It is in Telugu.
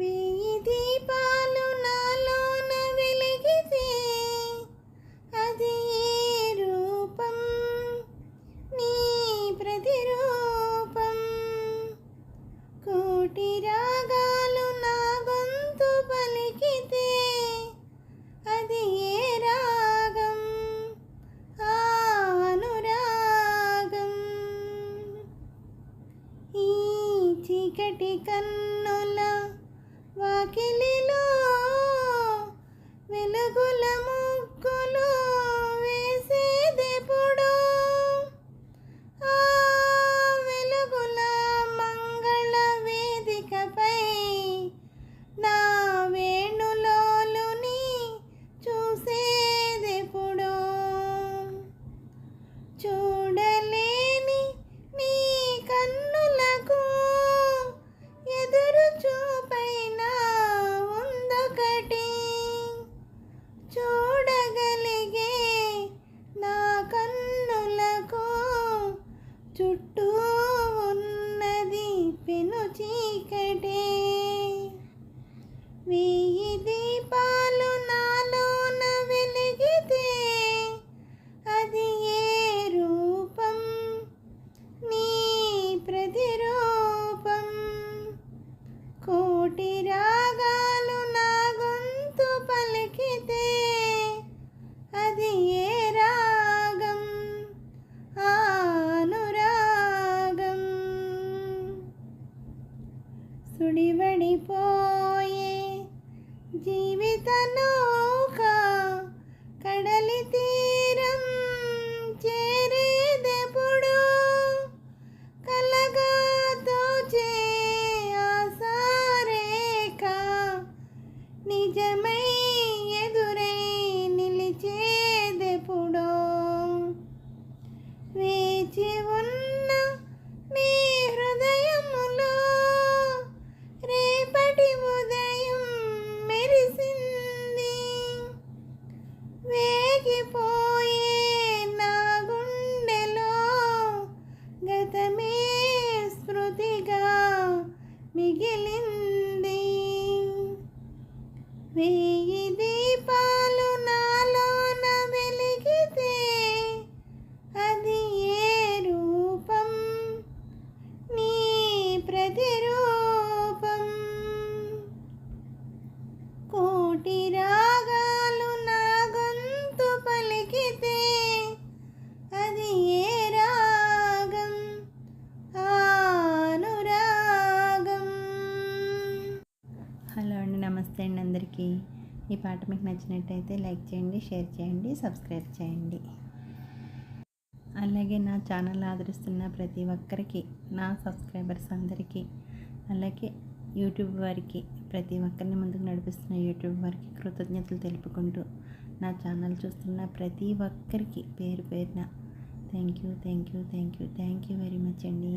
వెయ్యి దీపాలు నాలోన వెలిగితే అది ఏ రూపం, నీ ప్రతిరూపం. కోటి రాగాలు నా గొంతు పలికితే అది ఏ రాగం, ఆ అనురాగం. ఈ చీకటి కన్నుల వాకిలిలో వెలుగుల ముగ్గులు వేసేదెప్పుడు, ఆ వెలుగుల మంగళ వేదికపై నా వేణులోలుని చూసేదెప్పుడు. చూడలేని నీ కన్నులకు ఎదురు చూపైన ఉందొకటి, చూడగలిగే నా కన్నులకు చుట్టూ ఉన్నది పెను చీకటే. వెయ్యి దీపాలు నాలోన వెలిగితే అది ఏ రూపం, నీ ప్రతిరూపం. కోటి రాగాలు నా గొంతు పలికితే అది ఏ రాగం, ఆ అనురాగం. సుడివడిపోయే జీవిత నౌక కడలి తీరం చేరేదెప్పుడు, కలగా తోచే ఆశారేఖ నిజమై ఎదురై నిలిచేదెప్పుడో. వేచి ఉన్న నీ హృదయములో రేపటి ఉదయం మెరిసింది, వేగిపోయే నా గుండెలో గతమే స్మృతిగా మిగిలింది. వెయ్యి దీపాలు నాలోన వెలిగితే అది ఏ రూపం, నీ ప్రతిరూపం. కోటి రాగాలు నా గొంతు పలికితే అది ఏ రాగం, ఆ అనురాగం. హలో అండి, నమస్తే అండి అందరికీ. ఈ పాట మీకు నచ్చినట్టయితే లైక్ చేయండి, షేర్ చేయండి, సబ్స్క్రైబ్ చేయండి. అలాగే నా ఛానల్ ఆదరిస్తున్న ప్రతి ఒక్కరికి, నా సబ్స్క్రైబర్స్ అందరికీ, అలాగే యూట్యూబ్ వారికి, ప్రతి ఒక్కరిని ముందుకు నడిపిస్తున్న యూట్యూబ్ వారికి కృతజ్ఞతలు తెలుపుకుంటూ, నా ఛానల్ చూస్తున్న ప్రతి ఒక్కరికి పేరు పేరున థ్యాంక్ యూ వెరీ మచ్ అండి.